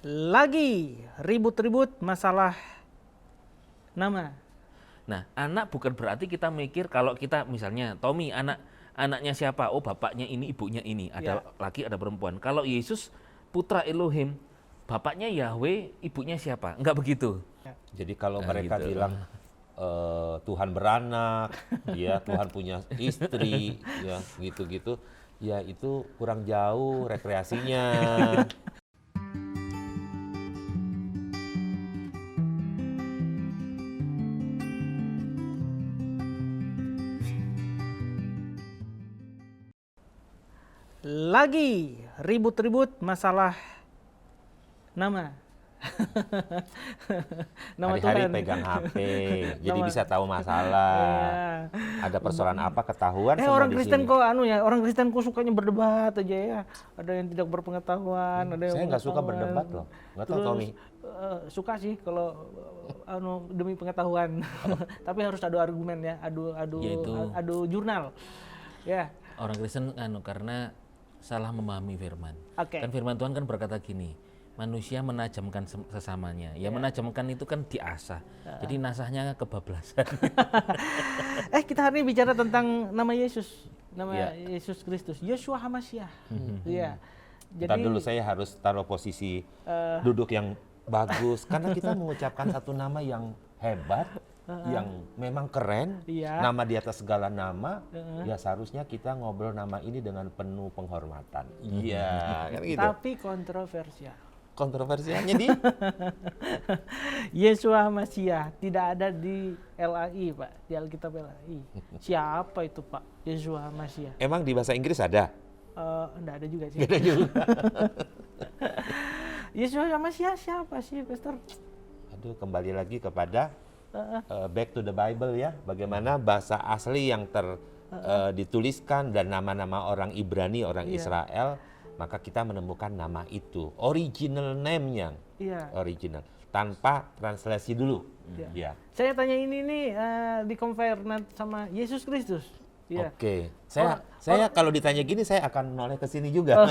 Lagi ribut-ribut masalah nama. Nah, anak bukan berarti kita mikir kalau kita misalnya Tommy anaknya siapa? Oh, bapaknya ini, ibunya ini. Ada laki, ada perempuan. Kalau Yesus putra Elohim, bapaknya Yahweh, ibunya siapa? Enggak begitu. Jadi kalau Nah, mereka gitu. bilang Tuhan beranak, ya Tuhan punya istri, ya gitu-gitu, ya itu kurang jauh rekreasinya. Lagi ribut-ribut masalah nama. Nama Hari-hari Tuhan. pegang HP, jadi Nama. bisa tahu masalah. Iya. Ada persoalan apa ketahuan semua Orang di Kristen sini. kok orang Kristen kok sukanya berdebat aja ya. Ada yang tidak berpengetahuan, ada yang Saya nggak suka pengetahuan. berdebat loh, nggak tahu Terus, Tommy. suka sih kalau demi pengetahuan. Tapi harus adu argumen ya, Yaitu. adu jurnal. Ya. Orang Kristen karena salah memahami firman. Oke. Kan firman Tuhan kan berkata gini, manusia menajamkan sesamanya. Ya menajamkan itu kan diasah. Jadi nasahnya kebablasan. Kita hari ini bicara tentang nama Yesus. Nama Ya. Yesus Kristus, Yeshua HaMashiach. Iya. Ntar dulu saya harus taruh posisi duduk yang bagus, karena kita mengucapkan satu nama yang hebat, yang memang keren, Iya. nama di atas segala nama, ya seharusnya kita ngobrol nama ini dengan penuh penghormatan. Iya, kan gitu. Tapi kontroversial. Kontroversialnya di Yeshua HaMashiach tidak ada di LAI, Pak, di Alkitab LAI. Siapa itu, Pak? Yeshua HaMashiach. emang di bahasa Inggris ada? Enggak ada juga sih. Ada juga. Yeshua HaMashiach siapa sih, Pastor? Aduh, kembali lagi kepada back to the Bible ya. Bagaimana bahasa asli yang dituliskan dan nama-nama orang Ibrani, orang Israel, maka kita menemukan nama itu. Original name-nya. Iya. Original. Tanpa translasi dulu. Ya. Saya tanya ini nih di compare sama Yesus Kristus. Iya. Oke. Saya kalau ditanya gini saya akan noleh ke sini juga.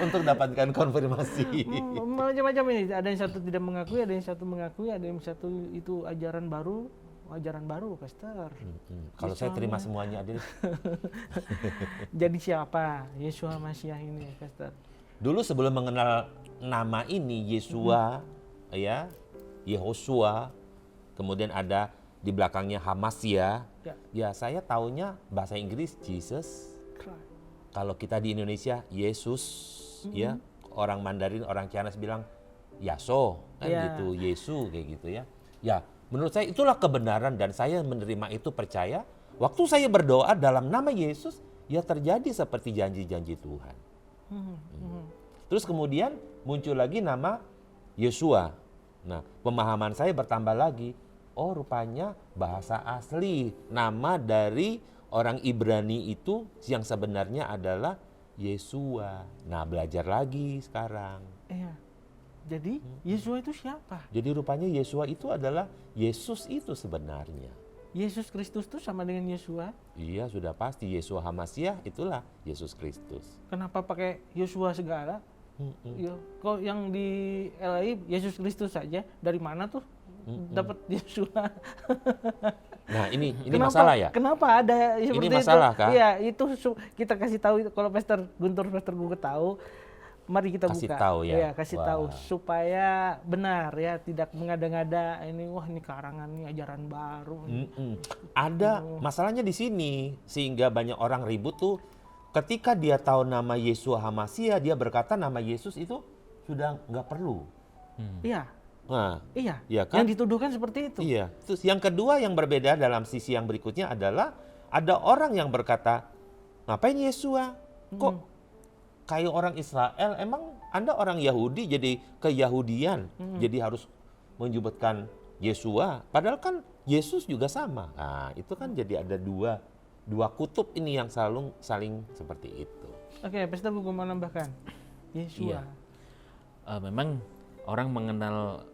Untuk dapatkan konfirmasi. Macam-macam ini. Ada yang satu tidak mengakui, ada yang satu mengakui, ada yang satu itu ajaran baru, Pastor. Kalau saya terima semuanya aja. Jadi siapa Yeshua HaMashiach ini, Pastor? Dulu sebelum mengenal nama ini Yeshua, ya, Yehosua, kemudian ada di belakangnya Hamasya. Ya saya taunya bahasa Inggris Jesus. Kalau kita di Indonesia Yesus, ya, orang Mandarin, orang Chinese bilang Yaso, kan gitu, Yesu kayak gitu ya. Ya, menurut saya itulah kebenaran dan saya menerima itu, percaya. Waktu saya berdoa dalam nama Yesus, ya terjadi seperti janji-janji Tuhan. Terus kemudian muncul lagi nama Yeshua. Nah, pemahaman saya bertambah lagi. Oh, rupanya bahasa asli nama dari orang Ibrani itu yang sebenarnya adalah Yeshua. Nah, belajar lagi sekarang. Iya. Jadi Yeshua itu siapa? Jadi rupanya Yeshua itu adalah Yesus itu sebenarnya. Yesus Kristus itu sama dengan Yeshua? Iya, sudah pasti Yeshua HaMashiach itulah Yesus Kristus. Kenapa pakai Yeshua segala? Ya, kok yang di LAI Yesus Kristus saja? Dari mana tuh dapat Yeshua? Nah, ini masalah ya? Kenapa ada seperti Ini masalah itu? kah? Iya, itu kita kasih tahu kalau Pastor Guntur tahu. Mari kita Kasih buka. tahu ya? Iya, kasih Wah. tahu supaya benar ya, tidak mengada-ngada ini karangan ini ajaran baru. Ada masalahnya di sini sehingga banyak orang ribut tuh ketika dia tahu nama Yeshua HaMashiach, dia berkata nama Yesus itu sudah nggak perlu. Iya. Nah, Iya. iya kan? Yang dituduhkan seperti itu. Iya. Terus yang kedua yang berbeda dalam sisi yang berikutnya adalah ada orang yang berkata, ngapain Yeshua? Kok kayak orang Israel? Emang Anda orang Yahudi jadi keyahudian, jadi harus menyebutkan Yeshua. Padahal kan Yesus juga sama. Nah, itu kan jadi ada dua kutub ini yang selalu saling seperti itu. Oke, Pastor gue mau nambahkan. Yeshua. Iya. Memang orang mengenal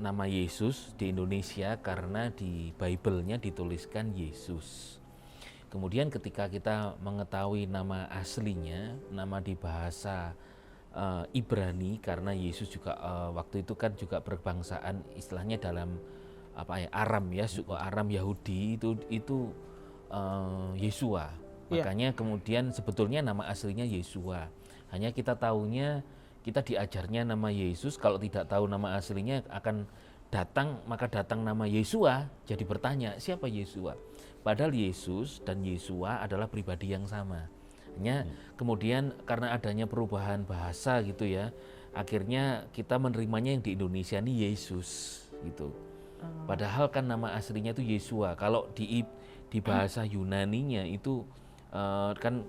nama Yesus di Indonesia karena di Bible-nya dituliskan Yesus. Kemudian ketika kita mengetahui nama aslinya, nama di bahasa Ibrani karena Yesus juga waktu itu kan juga berbangsaan istilahnya dalam Aram ya, suku Aram Yahudi itu Yesua. Makanya kemudian sebetulnya nama aslinya Yesua. Hanya kita tahunya kita diajarnya nama Yesus, kalau tidak tahu nama aslinya akan maka datang nama Yesua, jadi bertanya siapa Yesua? Padahal Yesus dan Yesua adalah pribadi yang sama. Hanya kemudian karena adanya perubahan bahasa gitu ya, akhirnya kita menerimanya yang di Indonesia ini Yesus gitu. Padahal kan nama aslinya itu Yesua. Kalau di bahasa Yunaninya itu kan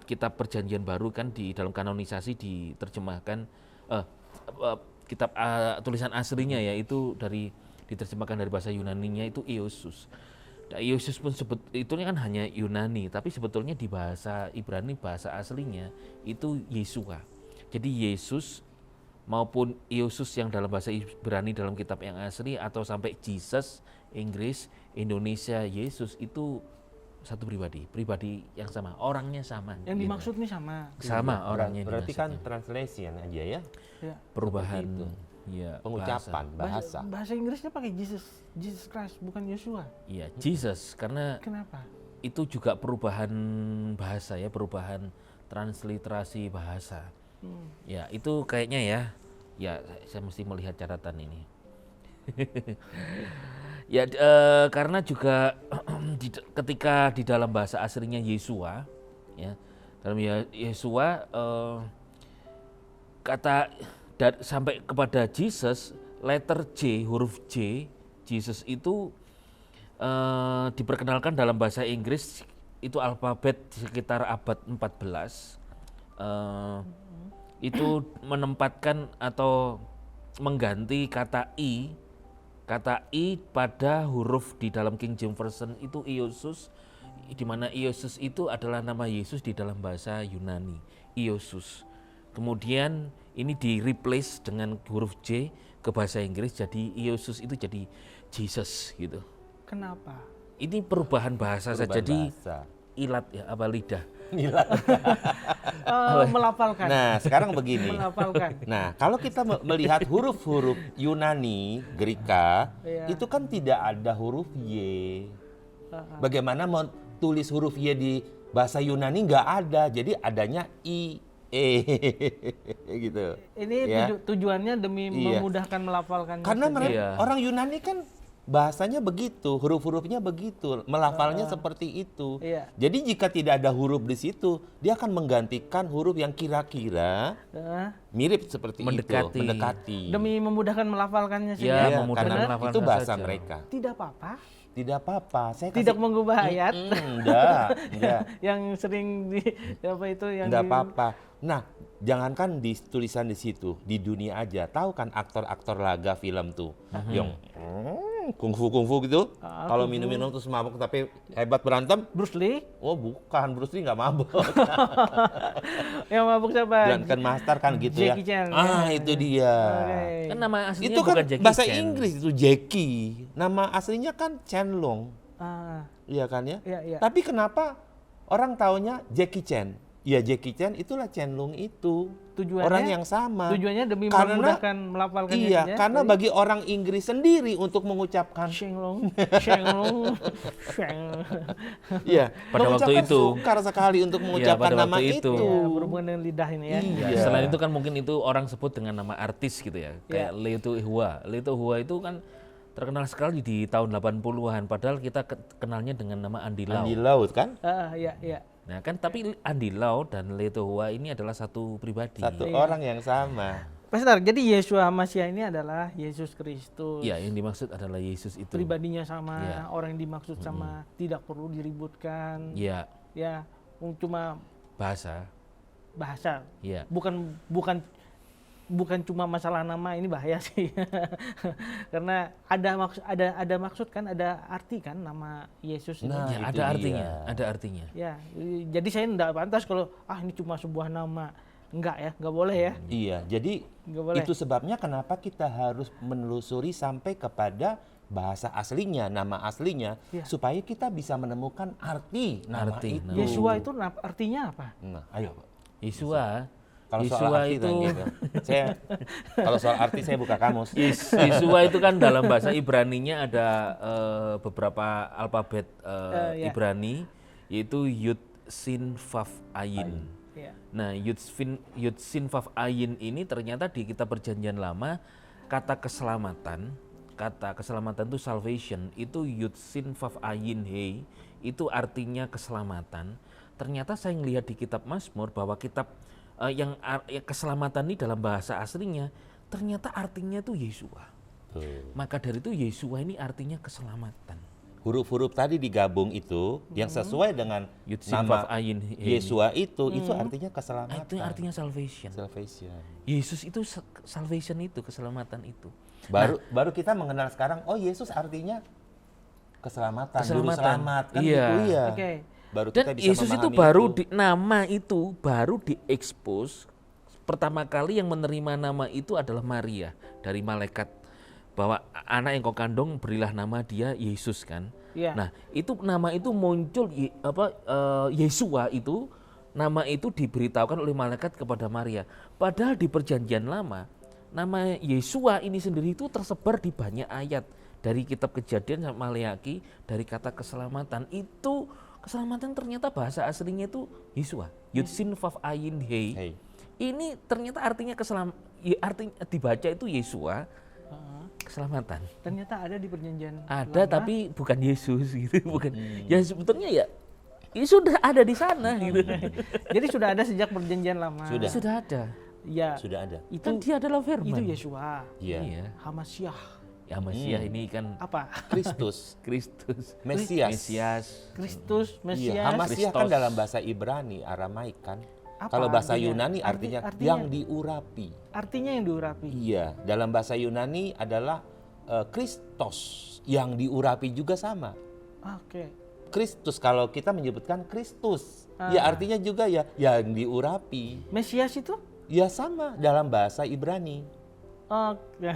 kitab Perjanjian Baru kan di dalam kanonisasi diterjemahkan kitab tulisan aslinya ya itu diterjemahkan dari bahasa Yunaninya itu Iosus. Nah, Iosus pun itu kan hanya Yunani, tapi sebetulnya di bahasa Ibrani bahasa aslinya itu Yesua. Jadi Yesus maupun Iosus yang dalam bahasa Ibrani dalam kitab yang asli atau sampai Jesus Inggris, Indonesia, Yesus itu satu pribadi yang sama, orangnya sama. Yang dimaksud nih sama. Sama orangnya. Berarti kan translation aja ya. Perubahan ya, pengucapan bahasa. Bahasa Inggrisnya pakai Jesus Christ bukan Yeshua. Iya, Jesus karena kenapa? Itu juga perubahan bahasa ya, perubahan transliterasi bahasa. Ya, itu kayaknya ya saya mesti melihat catatan ini. Ya karena juga ketika di dalam bahasa aslinya Yesua ya, dalam Yesua kata sampai kepada Jesus, letter J, huruf J, Jesus itu diperkenalkan dalam bahasa Inggris itu alfabet sekitar abad 14 itu menempatkan atau mengganti kata I pada huruf di dalam King James Version itu Iosus, di mana Iosus itu adalah nama Yesus di dalam bahasa Yunani, Iosus. Kemudian ini di-replace dengan huruf J ke bahasa Inggris, jadi Iosus itu jadi Jesus gitu. Kenapa? Ini perubahan bahasa saja, jadi ilat ya, apa lidah. Melafalkan. Nah, sekarang begini. Melafalkan. Nah, kalau kita melihat huruf-huruf Yunani, Greka, itu kan tidak ada huruf Y. Bagaimana mau tulis huruf Y di bahasa Yunani nggak ada, jadi adanya I, E, gitu. Ini tujuannya demi memudahkan melafalkan. Karena mereka orang Yunani kan bahasanya begitu, huruf-hurufnya begitu, melafalnya seperti itu. Jadi jika tidak ada huruf di situ, dia akan menggantikan huruf yang kira-kira mirip seperti mendekati. Itu, mendekati. Demi memudahkan melafalkannya sih. Ya, karena itu bahasa saja. Mereka. Tidak apa-apa. Tidak apa-apa. Saya tidak mengubah ayat. Enggak. Yang sering yang enggak apa-apa. Nah, jangankan di tulisan di situ, di dunia aja. Tahu kan aktor-aktor laga film tuh, yang kungfu gitu. Kalau minum-minum terus mabuk tapi hebat berantem. Bruce Lee? Oh bukan, Bruce Lee nggak mabuk. Yang mabuk siapa? Drunken Master kan gitu Jackie Chan, itu dia. Okay. Kan nama aslinya itu kan bukan Jackie bahasa Chan. Inggris itu Jackie. Nama aslinya kan Chen Long. Iya kan ya? Iya. Tapi kenapa orang taunya Jackie Chan? Ya Jackie Chan itulah Chen Long itu. Tujuannya, orang yang sama. Tujuannya demi memudahkan melafalkannya. Iya, karena bagi orang Inggris sendiri untuk mengucapkan Shenlong. Iya, pada waktu itu sukar sekali untuk mengucapkan nama itu. Ya, berhubungan dengan lidah ini ya. Iya. Selain itu kan mungkin itu orang sebut dengan nama artis gitu ya. Kayak Leto Hua. Leto Hua itu kan terkenal sekali di tahun 80-an, padahal kita kenalnya dengan nama Andy Lau. Andy Lau kan? Iya. Nah kan tapi Andy Lau dan Leto Hua ini adalah satu pribadi. Satu orang yang sama. Pastor, jadi Yeshua Mashiach ini adalah Yesus Kristus. Iya, yang dimaksud adalah Yesus itu. Pribadinya sama, orang yang dimaksud sama, tidak perlu diributkan. Iya. Ya, cuma bahasa. Iya. Bukan cuma masalah nama, ini bahaya sih. Karena ada maksud kan, ada arti kan nama Yesus itu. Nah, ya, ada artinya. Ya, jadi saya enggak pantas kalau ini cuma sebuah nama. Enggak boleh ya. Iya, jadi itu sebabnya kenapa kita harus menelusuri sampai kepada bahasa aslinya, nama aslinya, supaya kita bisa menemukan arti nama itu. Yeshua itu artinya apa? Nah, ayo Pak. Yeshua Kalau soal Yesua arti itu kalau soal arti saya buka kamus. Yesua itu kan dalam bahasa Ibraninya ada beberapa alfabet Ya. Ibrani, yaitu Yud Sin Vav Ayin. Ya. Nah, Yud Sin Vav Ayin ini ternyata di kitab Perjanjian Lama kata keselamatan itu salvation, itu Yud Sin Vav Ayin He, itu artinya keselamatan. Ternyata saya ngelihat di kitab Mazmur bahwa kitab yang keselamatan ini dalam bahasa aslinya ternyata artinya itu Yesua. Maka dari itu Yesua ini artinya keselamatan. Huruf-huruf tadi digabung itu yang sesuai dengan Yud Sin nama Vav Ayin Yesua itu artinya keselamatan. Itu artinya salvation. Salvation. Yesus itu salvation itu, keselamatan itu. Baru kita mengenal sekarang, oh Yesus artinya keselamatan, juru Keselamatan. selamat kan Iya. gitu ya. Oke. Baru Dan kita bisa Yesus itu memahami nama itu baru diekspos pertama kali yang menerima nama itu adalah Maria dari malaikat, bahwa anak yang kau kandung berilah nama dia Yesus kan. Iya. Nah, itu nama itu muncul Yesua itu nama itu diberitahukan oleh malaikat kepada Maria. Padahal di Perjanjian Lama nama Yesua ini sendiri itu tersebar di banyak ayat, dari kitab Kejadian sampai Maleaki, dari kata keselamatan itu. Keselamatan ternyata bahasa aslinya itu Yesua, Yud Sin Vav Ayin He. Hey. Ini ternyata artinya artinya dibaca itu Yesua, keselamatan. Ternyata ada di perjanjian Ada lama. tapi bukan Yesus gitu, bukan. Ya sebetulnya ya sudah ada di sana gitu. Jadi sudah ada sejak perjanjian lama. Sudah ada. Ya. Sudah ada. Itu Kan dia adalah firman. itu Yesua. Iya. Iya. Hamasyah. Ya Mesias ini kan Apa? Kristus, Kristus. Mesias. Kristus, Iya, Mesias. Hamasiah kan Christos. dalam bahasa Ibrani, Aramaik kan. Apa Kalau bahasa artinya? Yunani artinya yang diurapi. Artinya yang diurapi. Iya, dalam bahasa Yunani adalah Kristos, yang diurapi juga sama. Oke. Kristus, kalau kita menyebutkan Kristus, ya artinya juga ya yang diurapi. Mesias itu? Ya sama dalam bahasa Ibrani. Oke.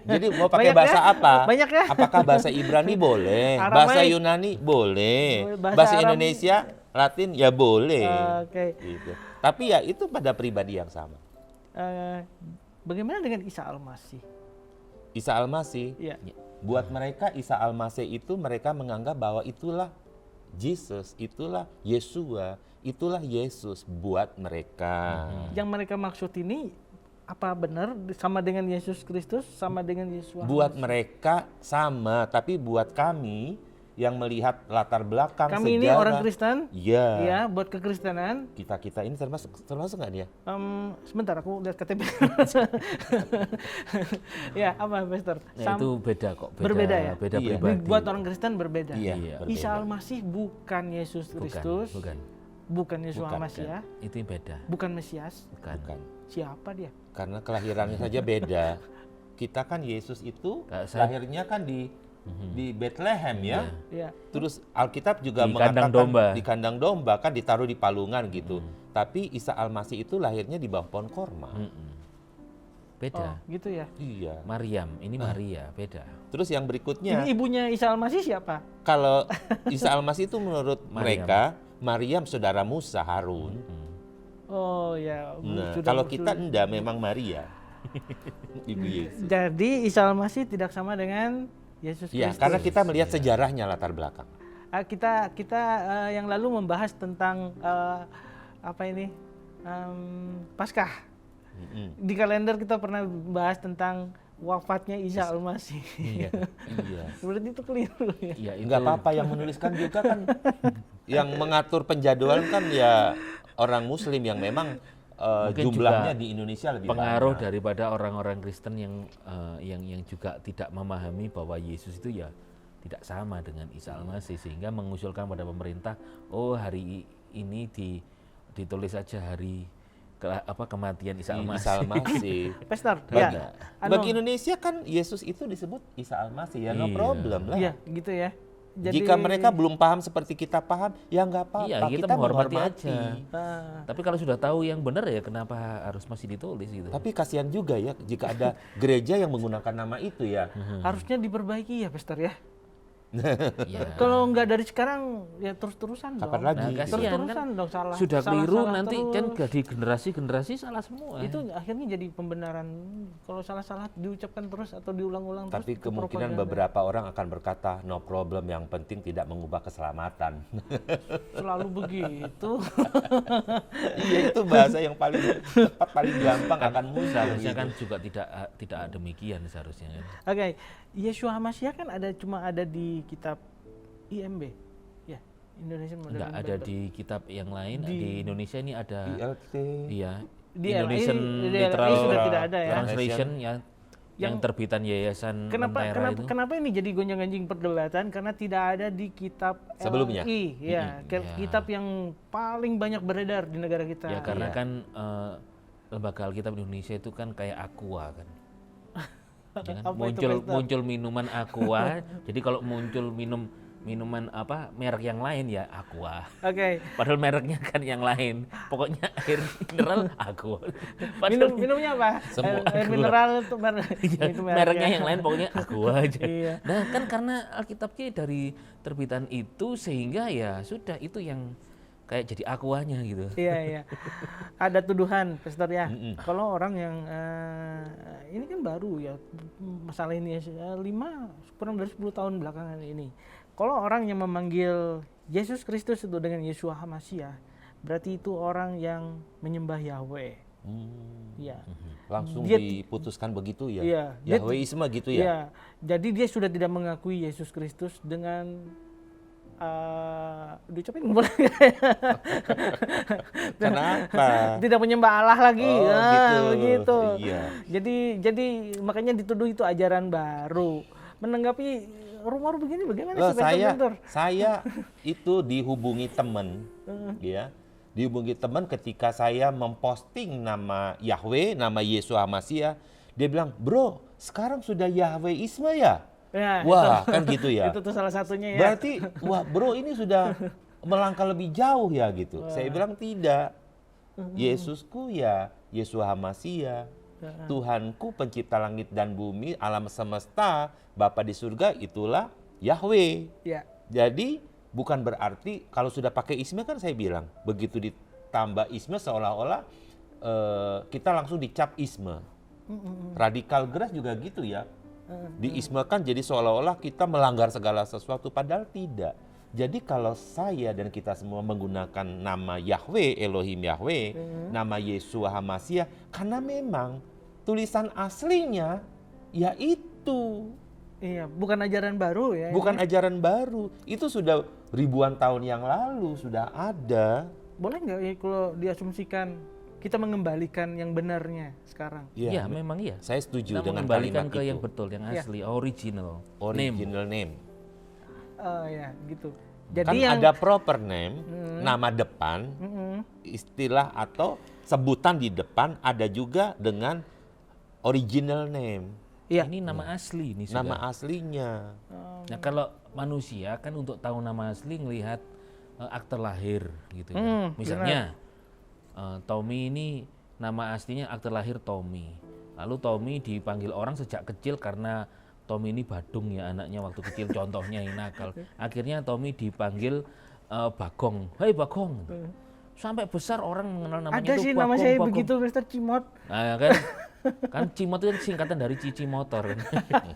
Jadi mau pakai Banyak bahasa ya? apa? Banyak ya? Apakah bahasa Ibrani boleh, Aramaik. bahasa Yunani boleh, Bahasa bahasa Arab. Indonesia, Latin ya boleh. Oke. Gitu. Tapi ya itu pada pribadi yang sama. Bagaimana dengan Isa Al-Masih? Isa Al-Masih, Ya. buat mereka Isa Al-Masih itu mereka menganggap bahwa itulah Jesus, itulah Yesua, itulah Yesus buat mereka. Yang mereka maksud ini apa benar sama dengan Yesus Kristus, sama dengan Yesua? Buat mereka sama, tapi buat kami yang melihat latar belakang Kami sejarah. ini orang Kristen. Iya. Ya, buat kekristenan. Kita ini termasuk nggak dia? Sebentar aku lihat KTP. Ya, apa Pastor? Nah, itu beda kok. Berbeda ya? Beda Iya. pribadi. Buat orang Kristen berbeda. Iya. Iya. berbeda. Isa Al-Masih bukan Yesus Kristus, bukan Yesua Bukan. Masiah, Itu beda. bukan Mesias. Bukan. Siapa dia? Karena kelahirannya saja beda. Kita kan Yesus itu lahirnya kan di Bethlehem ya. Ya. Terus Alkitab juga Di kandang mengatakan domba. di kandang domba kan ditaruh di palungan gitu. Tapi Isa Al-Masih itu lahirnya di bawah pohon korma. Beda. Gitu ya. Iya. Maryam, ini Maria, beda. Terus yang berikutnya, Ini ibunya Isa Al-Masih siapa? kalau Isa Al-Masih itu menurut Maryam. mereka Maryam saudara Musa Harun. Oh ya. Nah, sudah kalau betul. kita enggak memang Maria. Ibu Yesus. Jadi Isa Al-Masih tidak sama dengan Yesus Ya, Kristus. karena kita melihat sejarahnya latar belakang. Kita yang lalu membahas tentang apa ini Paskah. Di kalender kita pernah bahas tentang wafatnya Isa Al-Masih. Iya. Iya. Berarti itu keliru ya. Iya, itu Enggak apa-apa yang menuliskan juga kan yang mengatur penjadwalan kan ya orang muslim yang memang Mungkin jumlahnya juga di Indonesia lebih pengaruh banyak. daripada orang-orang Kristen yang juga tidak memahami bahwa Yesus itu ya tidak sama dengan Isa Al-Masih, sehingga mengusulkan pada pemerintah, oh hari ini ditulis saja hari kematian Isa Al-Masih. Isa Al-Masih. Pastor, Bagi, ya. bagi Indonesia kan Yesus itu disebut Isa Al-Masih ya, no Iya. problem lah. Iya, gitu ya. Jadi, Jika mereka belum paham seperti kita paham, ya nggak apa-apa. Iya, kita menghormati aja. Ah, Tapi kalau sudah tahu yang benar ya kenapa harus masih ditulis gitu. Tapi kasihan juga ya jika ada gereja yang menggunakan nama itu ya. harusnya diperbaiki ya, Pastor ya. Ya. Kalau nggak dari sekarang ya terus-terusan Kapan dong. lagi? Nah, gitu. kasihan Terus-terusan kan. dong salah. Sudah keliru salah nanti terus. kan di generasi-generasi salah semua. Itu akhirnya jadi pembenaran. Kalau salah-salah diucapkan terus atau diulang-ulang terus. Tapi itu kemungkinan propaganda. beberapa orang akan berkata, no problem, yang penting tidak mengubah keselamatan. Selalu begitu. Iya, itu bahasa yang paling tepat, paling gampang akan mudah. Seharusnya gitu. kan juga tidak demikian seharusnya kan. Oke, Yeshua HaMashiach kan cuma ada di kitab IMB, ya, Indonesian Modern Enggak ada Bible. di kitab yang lain. Di Indonesia ini ada. ILT. Iya. Di Indonesian LI Literal sudah tidak ada ya. Translation ya. Yang terbitan Yayasan Lentera itu. Kenapa ini jadi gonjang-ganjing perdebatan? Karena tidak ada di kitab Sebelumnya. LI, ya, kitab yang paling banyak beredar di negara kita. Ya karena Iya. kan lembaga Alkitab Indonesia itu kan kayak Aqua kan. Ya kan? Apa itu, muncul Pastor? muncul minuman Aqua. Jadi kalau muncul minuman apa merek yang lain ya Aqua. Oke, Padahal mereknya kan yang lain. Pokoknya air mineral Aqua. Padahal minumnya apa? Semua Air mineral itu iya, itu mereknya yang lain pokoknya Aqua aja. Iya. Nah kan karena Alkitab kita dari terbitan itu sehingga ya sudah itu yang kayak jadi Aquanya gitu. Iya, iya. Ada tuduhan, Pastor ya. Kalau orang yang ini kan baru ya masalah ini ya, 5 kurang dari 10 tahun belakangan ini. Kalau orang yang memanggil Yesus Kristus itu dengan Yeshua HaMashiach, berarti itu orang yang menyembah Yahweh. Iya. Langsung Dia- diputuskan begitu ya. Iya, dia- Yahweisme gitu ya. Iya. Jadi dia sudah tidak mengakui Yesus Kristus dengan diucapin boleh nggak ya? Kenapa? Tidak menyembah Allah lagi. Oh, Begitu. Iya. Jadi makanya dituduh itu ajaran baru. Menanggapi rumor begini bagaimana Loh, sih, Pastor Guntur? saya itu dihubungi teman, ya, dihubungi teman ketika saya memposting nama Yahweh, nama Yesus HaMashiach, dia bilang, bro, sekarang sudah Yahweisme ya? Ya, Wah, kan gitu ya. Itu tuh salah satunya ya. Berarti, wah bro ini sudah melangkah lebih jauh ya gitu. Saya bilang tidak. Yesusku ya Yesus HaMashiach. Tuhanku pencipta langit dan bumi, alam semesta, Bapa di surga, itulah Yahweh. Ya. Jadi bukan berarti kalau sudah pakai isme kan saya bilang, begitu ditambah isme seolah-olah kita langsung dicap isme. Radikal geras juga gitu ya. Diismekan jadi seolah-olah kita melanggar segala sesuatu, padahal tidak. Jadi kalau saya dan kita semua menggunakan nama Yahweh, Elohim Yahweh, nama Yeshua HaMashiach, karena memang tulisan aslinya yaitu. Iya, bukan ajaran baru ya. Bukan ini. ajaran baru, itu sudah ribuan tahun yang lalu sudah ada. Boleh nggak ya kalau diasumsikan kita mengembalikan yang benarnya sekarang? Iya, memang iya. Saya setuju Kita dengan mengembalikan kalimat ke itu. yang betul, yang Iya. asli, original name. Original name. Ya, gitu. Kan Jadi yang ada proper name, nama depan, istilah atau sebutan di depan, ada juga dengan original name, Iya. Ini nama asli nih sudah. nama aslinya. Nah kalau manusia kan untuk tahu nama asli ngelihat akte lahir gitu ya. Misalnya Tommy ini nama aslinya akte lahir Tommy. Lalu Tommy dipanggil orang sejak kecil karena Tommy ini badung ya anaknya waktu kecil contohnya yang nakal. Akhirnya Tommy dipanggil Bagong. Hei Bagong. Sampai besar orang mengenal namanya ada itu sih Bagong. nama saya Bagong. begitu, Mr. Cimot. Nah, kan Cimot itu kan singkatan dari Cici Motor kan.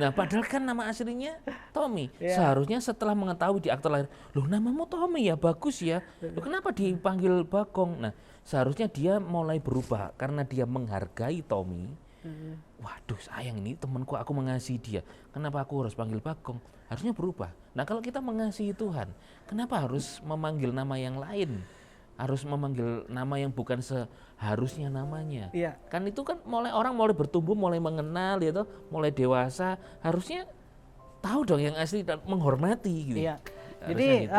Nah padahal kan nama aslinya Tommy. Seharusnya setelah mengetahui di akte lahir, loh namamu Tommy ya, bagus ya, loh kenapa dipanggil Bagong? Nah seharusnya dia mulai berubah karena dia menghargai Tommy. Waduh sayang ini temanku, aku mengasihi dia, kenapa aku harus panggil Bagong? Harusnya berubah. Nah kalau kita mengasihi Tuhan, kenapa harus memanggil nama yang lain? Harus memanggil nama yang bukan seharusnya namanya. Iya. Kan itu kan orang mulai bertumbuh, mulai mengenal ya toh, mulai dewasa, harusnya tahu dong yang asli dan menghormati gitu. Iya. Harusnya Jadi gitu.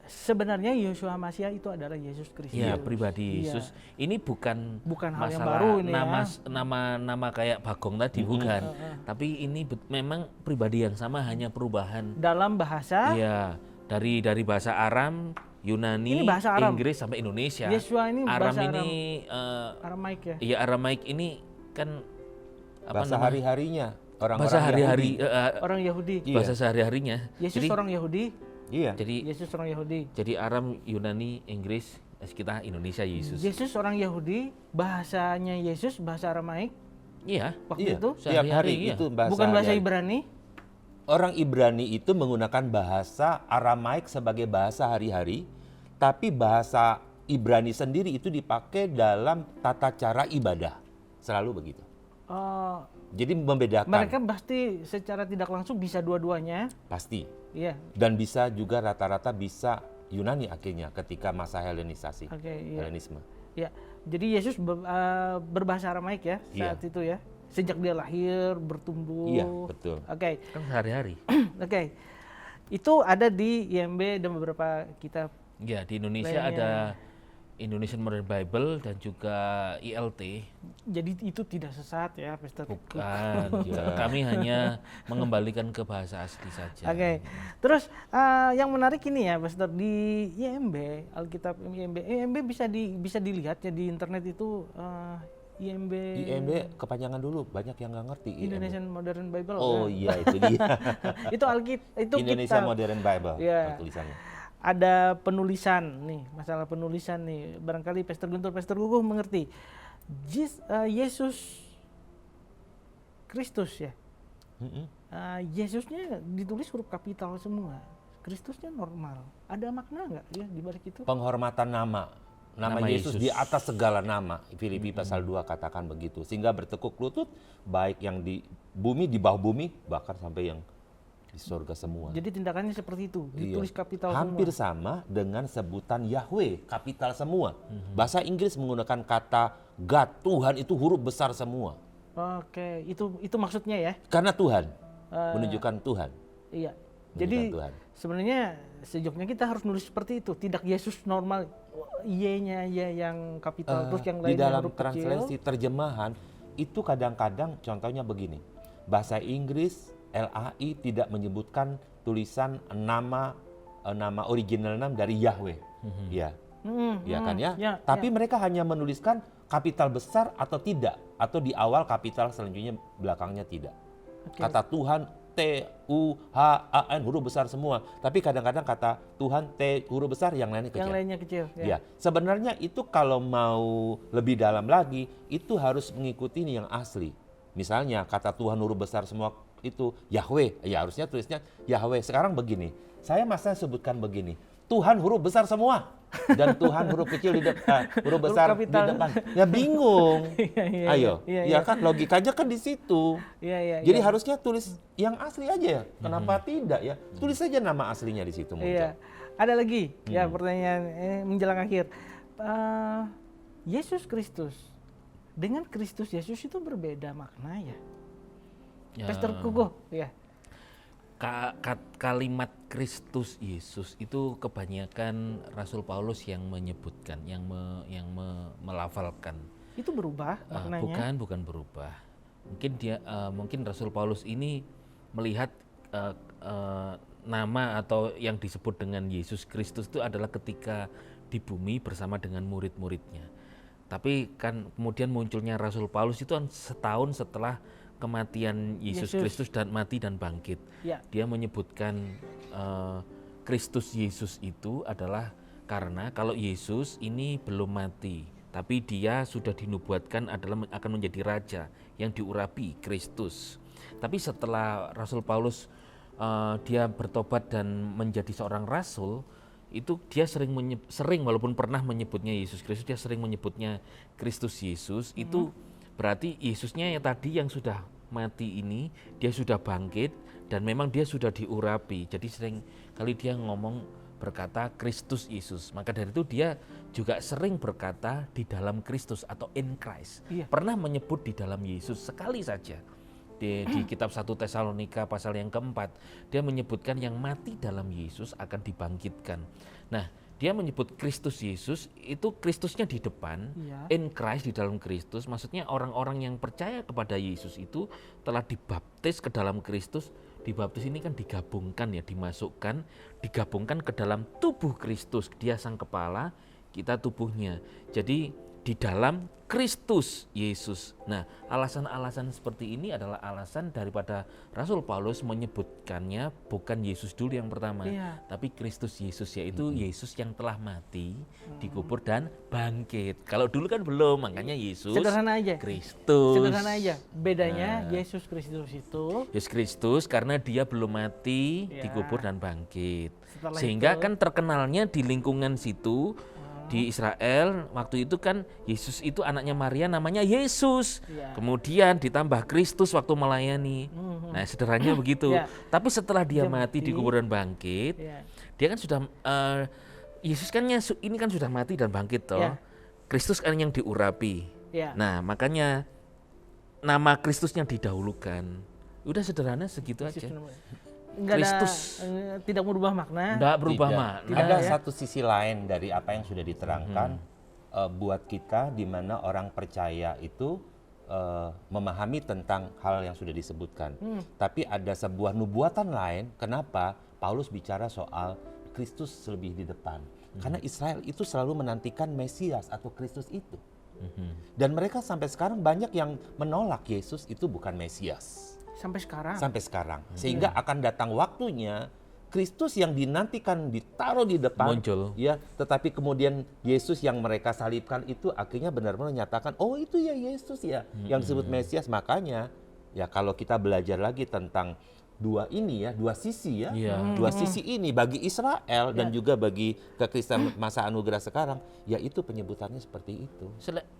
sebenarnya Yeshua HaMashiach itu adalah Yesus Kristus. Ya pribadi Iya. Yesus. Ini bukan Hal yang masalah baru ini nama kayak Bagong tadi bukan. Tapi ini memang pribadi yang sama, hanya perubahan. Dalam bahasa Iya, dari bahasa Aram, Yunani, Ini bahasa Aram. Inggris sampai Indonesia. Yeshua ini Aram bahasa ini Aramaik ya. iya Aramaik ini kan apa Bahasa nama? hari-harinya. Orang-orang bahasa hari-hari, Orang Yahudi. Iya. bahasa sehari-harinya. Yesus Jadi, orang Yahudi. Iya. Yesus orang Yahudi. jadi Aram, Yunani, Inggris, kita Indonesia Yesus. Yesus orang Yahudi, bahasanya Yesus bahasa Aramaik Iya. waktu Iya. itu. Tiap hari Sehari-hari, iya. itu bahasa Bukan bahasa hari-hari. Ibrani. Orang Ibrani itu menggunakan bahasa Aramaik sebagai bahasa hari-hari, tapi bahasa Ibrani sendiri itu dipakai dalam tata cara ibadah. Selalu begitu. Eh, Jadi membedakan mereka pasti secara tidak langsung bisa dua-duanya. pasti. Iya. Dan bisa juga rata-rata bisa Yunani akhirnya ketika masa Helenisasi. Oke, iya. Helenisme. Ya. Jadi Yesus berbahasa Aramaik ya saat itu ya. Sejak dia lahir, bertumbuh. Iya, betul. Oke. Kan sehari-hari. Oke. Itu ada di IMB dan beberapa kitab. Ya, di Indonesia Lainnya. ada Indonesian Modern Bible dan juga ILT. Jadi itu tidak sesat ya, Pastor. Bukan, kami hanya mengembalikan ke bahasa asli saja. Oke. Terus yang menarik ini ya, Pastor, di IMB, Alkitab IMB bisa dilihat ya di internet itu IMB kepanjangan dulu, banyak yang nggak ngerti. Indonesian Modern Bible. Oh ya. iya, itu dia. Itu itu Indonesia kitab. Modern Bible, Iya. tulisannya. Ada penulisan nih, masalah penulisan nih. Barangkali Pastor Guntur, Pastor Guguh mengerti. Yesus Kristus ya. Yesusnya ditulis huruf kapital semua. Kristusnya normal. Ada makna nggak ya di balik itu? Penghormatan nama Yesus di atas segala nama. Filipi pasal 2 katakan begitu. Sehingga bertekuk lutut baik yang di bumi, di bawah bumi, bahkan sampai yang di surga semua. Jadi tindakannya seperti itu, ditulis Iya. kapital Hampir semua. sama dengan sebutan Yahweh, kapital semua. Bahasa Inggris menggunakan kata God, Tuhan itu huruf besar semua. Oke, itu maksudnya ya. Karena Tuhan, menunjukkan Tuhan. Iya. Menunjukkan Jadi Tuhan. sebenarnya sejujurnya kita harus nulis seperti itu, tidak Yesus normal, Y-nya ya yang kapital terus yang Di lainnya dalam huruf translasi kecil. terjemahan, itu kadang-kadang contohnya begini. Bahasa Inggris, LAI tidak menyebutkan tulisan nama original nama dari Yahweh. Ya. Ya kan ya? Ya, Tapi mereka hanya menuliskan kapital besar atau tidak, atau di awal kapital selanjutnya belakangnya tidak. Oke. Kata Tuhan T-U-H-A-N huruf besar semua, tapi kadang-kadang kata Tuhan T huruf besar, yang lainnya kecil. Yang lainnya kecil. Ya, sebenarnya itu kalau mau lebih dalam lagi, itu harus mengikuti yang asli. Misalnya kata Tuhan huruf besar semua itu Yahweh, ya harusnya tulisnya Yahweh. Sekarang begini, saya masa sebutkan begini, Tuhan huruf besar semua dan Tuhan huruf kecil di depan, huruf besar di kapital. depan. Ya bingung. Iya, Ayo, iya, ya iya. kan logikanya kan di situ. Iya. Jadi harusnya tulis yang asli aja ya. Kenapa tidak ya? Tulis saja nama aslinya di situ muncul. Iya. Ada lagi ya pertanyaan menjelang akhir. Yesus Kristus dengan Kristus Yesus itu berbeda makna ya. Ya, Pastor Guguh ya. kalimat Kristus Yesus itu kebanyakan Rasul Paulus yang menyebutkan, yang melafalkan. Itu berubah maknanya. Bukan berubah. Mungkin Rasul Paulus ini melihat nama atau yang disebut dengan Yesus Kristus itu adalah ketika di bumi bersama dengan murid-muridnya. Tapi kan kemudian munculnya Rasul Paulus itu kan setahun setelah kematian Yesus Kristus dan mati dan bangkit. Ya. Dia menyebutkan Kristus Yesus itu adalah karena kalau Yesus ini belum mati, tapi dia sudah dinubuatkan akan menjadi raja yang diurapi Kristus. Tapi setelah Rasul Paulus dia bertobat dan menjadi seorang rasul, itu dia sering walaupun pernah menyebutnya Yesus Kristus, dia sering menyebutnya Kristus Yesus. Itu berarti Yesusnya yang tadi yang sudah mati ini, dia sudah bangkit dan memang dia sudah diurapi. Jadi sering kali dia berkata Kristus Yesus. Maka dari itu dia juga sering berkata di dalam Kristus atau in Christ. Iya. Pernah menyebut di dalam Yesus sekali saja. Di kitab 1 Tesalonika pasal yang keempat, dia menyebutkan yang mati dalam Yesus akan dibangkitkan. Nah, dia menyebut Kristus Yesus, itu Kristusnya di depan, Iya. in Christ di dalam Kristus, maksudnya orang-orang yang percaya kepada Yesus itu telah dibaptis ke dalam Kristus. Dibaptis ini kan digabungkan ya, digabungkan ke dalam tubuh Kristus. Dia sang kepala, kita tubuhnya. Jadi di dalam Kristus Yesus. Nah, alasan-alasan seperti ini adalah alasan daripada Rasul Paulus menyebutkannya bukan Yesus dulu yang pertama, tapi Kristus Yesus, yaitu Yesus yang telah mati, dikubur dan bangkit. Kalau dulu kan belum, makanya Yesus Sederhana aja. Kristus. Sederhana aja. Bedanya Yesus Kristus itu Yesus Kristus karena dia belum mati, dikubur dan bangkit. Setelah Sehingga itu, kan terkenalnya di lingkungan situ, di Israel, waktu itu kan Yesus itu anaknya Maria namanya Yesus. Kemudian ditambah Kristus waktu melayani. Nah, sederhananya begitu. Tapi setelah dia mati, dikubur dan bangkit, dia kan sudah, Yesus kan ini kan sudah mati dan bangkit toh. Kristus kan yang diurapi. Nah, makanya nama Kristusnya didahulukan. Udah sederhana segitu aja. Nggak Kristus tidak merubah makna. Tidak berubah Tidak. makna. Ada satu sisi lain dari apa yang sudah diterangkan buat kita, di mana orang percaya itu memahami tentang hal yang sudah disebutkan. Tapi ada sebuah nubuatan lain. Kenapa Paulus bicara soal Kristus lebih di depan? Karena Israel itu selalu menantikan Mesias atau Kristus itu. Dan mereka sampai sekarang banyak yang menolak Yesus itu bukan Mesias. Sampai sekarang. Sehingga akan datang waktunya Kristus yang dinantikan ditaruh di depan, muncul. Ya, tetapi kemudian Yesus yang mereka salibkan itu akhirnya benar-benar menyatakan, oh itu ya Yesus ya yang disebut Mesias. Makanya ya kalau kita belajar lagi tentang dua sisi dua sisi ini bagi Israel dan juga bagi kekristenan masa anugerah sekarang, yaitu penyebutannya seperti itu.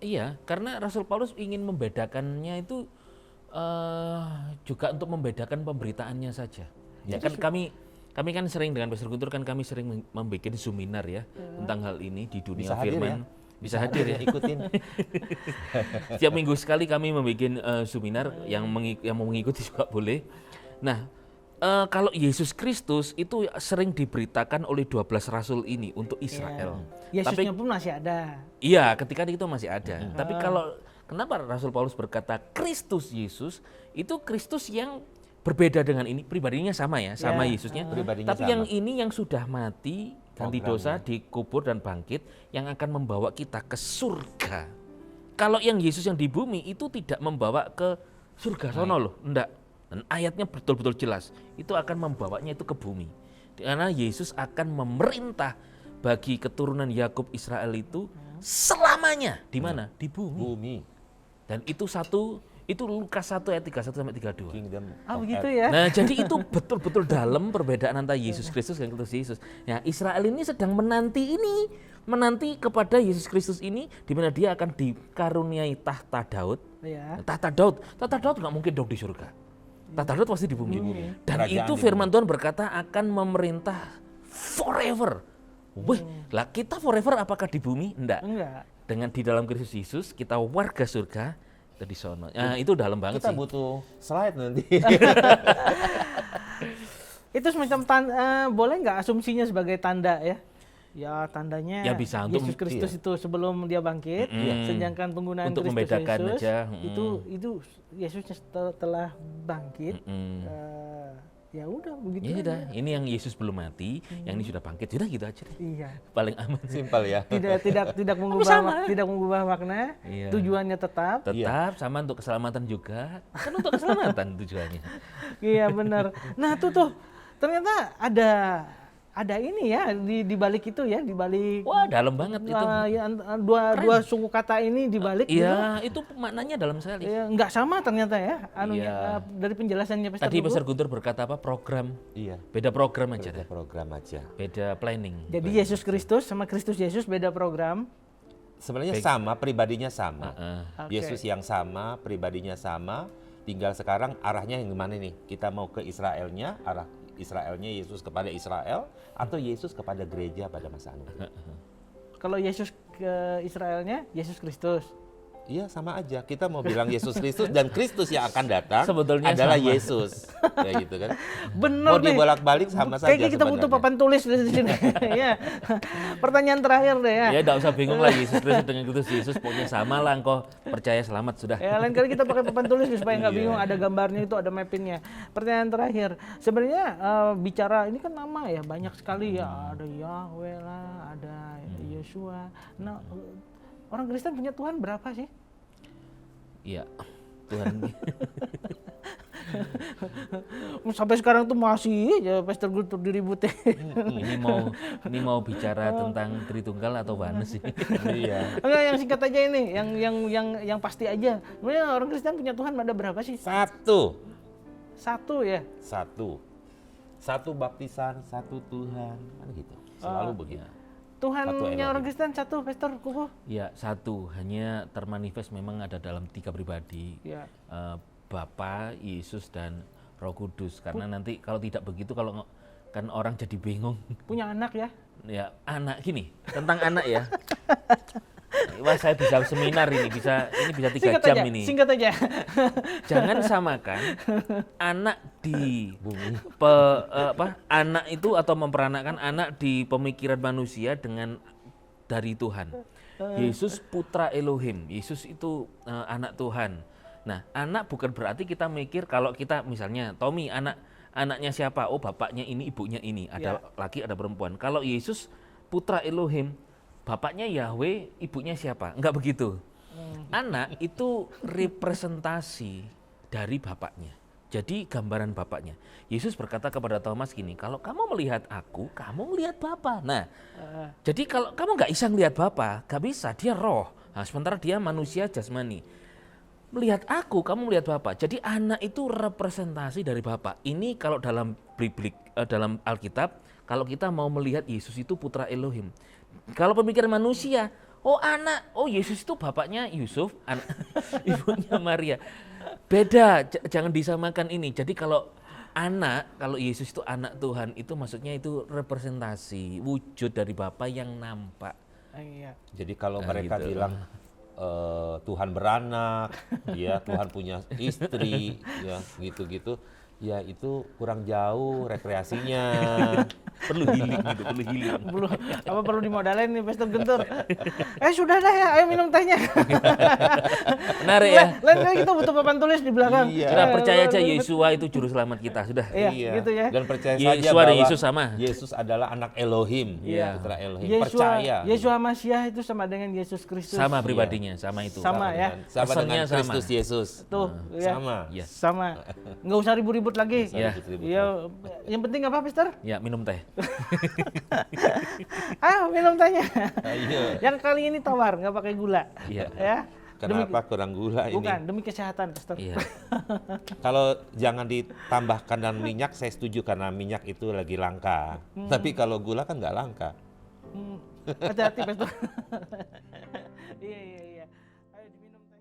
Iya, karena Rasul Paulus ingin membedakannya itu juga untuk membedakan pemberitaannya saja. Ya kan kami kan sering dengan Pastor Guntur kan kami sering membuat seminar ya tentang hal ini di dunia Bisa hadir firman. Bisa hadir ya. Ikutin. Setiap minggu sekali kami membuat seminar yang mau mengikuti juga boleh. Nah, kalau Yesus Kristus itu sering diberitakan oleh 12 rasul ini untuk Israel. Yesusnya pun masih ada. Iya, ketika itu masih ada. Tapi kalau kenapa Rasul Paulus berkata Kristus Yesus, itu Kristus yang berbeda dengan ini, pribadinya sama ya, sama Yesusnya. Tapi sama. Yang ini yang sudah mati, ganti dosa, dikubur dan bangkit, yang akan membawa kita ke surga. Kalau yang Yesus yang di bumi itu tidak membawa ke surga sono loh, enggak. Dan ayatnya betul-betul jelas, itu akan membawanya itu ke bumi. Karena Yesus akan memerintah bagi keturunan Yakub Israel itu selamanya di mana? Di bumi. Dan itu Lukas 1 ayat 31 sampai 32. Begitu ya. Nah, jadi itu betul-betul dalam perbedaan antara Yesus Kristus dan Kristus Yesus. Nah, Israel ini sedang menanti kepada Yesus Kristus ini, di mana dia akan dikaruniai tahta Daud. Tahta Daud nggak mungkin dong di surga. Tahta Daud pasti di bumi. Dan Kerajaan itu firman Tuhan berkata akan memerintah forever. Lah kita forever apakah di bumi? Enggak. Dengan di dalam Kristus Yesus kita warga surga di sono. Nah, itu dalam banget kita sih. butuh slide nanti. Itu semacam boleh nggak asumsinya sebagai tanda ya? Ya tandanya ya bisa Yesus Kristus itu sebelum dia bangkit, sedangkan penggunaan untuk Kristus membedakan Yesus aja. Itu Yesusnya telah bangkit. Ya udah begitu. Ya, ini yang Yesus belum mati, yang ini sudah bangkit. Sudah gitu aja deh. Iya. Paling aman. Simpel ya. Tidak mengubah makna. Iya. Tujuannya tetap. Sama untuk keselamatan juga. Kan untuk keselamatan tujuannya. Iya benar. Nah tuh ternyata ada ini ya di balik itu ya, di balik. Wah, dalam banget itu. Dua suku kata ini di balik. Iya, itu maknanya dalam sekali. Ya, nggak sama ternyata ya. Dari penjelasannya Pastor Tadi Pastor Guntur berkata apa? Program. Iya. Beda program aja. Beda planning. Jadi Yesus Kristus sama Kristus Yesus beda program. Sebenarnya sama, pribadinya sama. Yesus yang sama, pribadinya sama. Tinggal sekarang arahnya yang gimana nih? Kita mau ke Israelnya, arah Israelnya Yesus kepada Israel atau Yesus kepada gereja pada masa anugerah. Kalau Yesus ke Israelnya, Yesus Kristus. Iya sama aja. Kita mau bilang Yesus Kristus dan Kristus yang akan datang sebetulnya adalah sama. Yesus. Kayak gitu kan. Bener mau nih. dibolak-balik sama saja. Kayaknya kita butuh papan tulis di sini. Ya. Pertanyaan terakhir deh ya. Ya enggak usah bingung lah Yesus Kristus dengan Kristus Yesus pokoknya sama lah, engkau percaya selamat sudah. Ya lain kali kita pakai papan tulis supaya nggak bingung, ada gambarnya itu, ada mappingnya. Pertanyaan terakhir. Sebenarnya bicara ini kan nama ya banyak sekali ya, ada Yahweh lah, ada Yeshua. Nah, Orang Kristen punya Tuhan berapa sih? Iya, Tuhan. Sampai sekarang tuh masih aja Pastor Guntur diributin. ini mau bicara tentang Tritunggal atau Oneness sih? Iya. Enggak, yang singkat aja ini, yang pasti aja. Sebenarnya orang Kristen punya Tuhan ada berapa sih? Satu. Satu ya. Satu baptisan, satu Tuhan, kan gitu. Selalu begitu. Tuhannya orang Kristen satu, Pastor Kuku. Ya, satu, hanya termanifest memang ada dalam 3 pribadi. Ya. Bapa, Yesus dan Roh Kudus. Karena nanti kalau tidak begitu, kalau kan orang jadi bingung. Punya anak ya? Ya, anak gini, tentang anak ya. Wah, saya bisa seminar ini bisa 3 jam ini. Singkat aja. Jangan samakan anak di Bumi. anak itu atau memperanakkan anak di pemikiran manusia dengan dari Tuhan. Yesus putra Elohim, Yesus itu anak Tuhan. Nah, anak bukan berarti kita mikir kalau kita misalnya Tommy anaknya siapa? Oh, bapaknya ini, ibunya ini. Ada laki, ada perempuan. Kalau Yesus putra Elohim, bapaknya Yahweh, ibunya siapa? Enggak begitu. Anak itu representasi dari bapaknya. Jadi gambaran bapaknya. Yesus berkata kepada Thomas gini, kalau kamu melihat aku, kamu melihat Bapa. Nah, jadi kalau kamu nggak bisa melihat Bapa, nggak bisa, dia roh. Nah, sementara dia manusia jasmani. Melihat aku, kamu melihat Bapa. Jadi anak itu representasi dari Bapa. Ini kalau dalam dalam Alkitab, kalau kita mau melihat Yesus itu putra Elohim. Kalau pemikiran manusia, oh anak, oh Yesus itu bapaknya Yusuf, anak, ibunya Maria. Beda, jangan disamakan ini. Jadi kalau Yesus itu anak Tuhan, itu maksudnya itu representasi, wujud dari Bapa yang nampak. Iya. Jadi kalau Nah, mereka gitu. bilang Tuhan beranak, ya Tuhan punya istri, ya gitu-gitu, ya itu kurang jauh rekreasinya. Perlu healing gitu, perlu healing. Perlu dimodalin nih Pastor Guntur. Sudah dah ya, ayo minum tehnya. Menarik ya. Lain kali kita butuh papan tulis di belakang. Iya. Kita percaya aja Yesua itu juru selamat kita, sudah. Iya, gitu ya. Dan percaya Yesus saja dan bahwa Yesus sama. Yesus adalah anak Elohim, Iya. putra Elohim. Yesua, Percaya. Yesua Masiah itu sama dengan Yesus Kristus. Sama pribadinya, sama itu. Sama ya. Sama dengan Pesannya sama. Kristus Yesus. Tuh, ya. Sama. Iya. Sama. Nggak usah ribut-ribut lagi. Iya. Iya, yang penting apa, Pastor? Ya, minum teh. Minum tehnya. Ayo. Yang kali ini tawar, nggak pakai gula. Iya. Ya. Kenapa kurang gula ini? Bukan, demi kesehatan, Pastor. Iya. Kalau jangan ditambahkan dengan minyak, saya setuju karena minyak itu lagi langka. Tapi kalau gula kan nggak langka. Hati-hati, Pastor. Iya. Ayo diminum teh.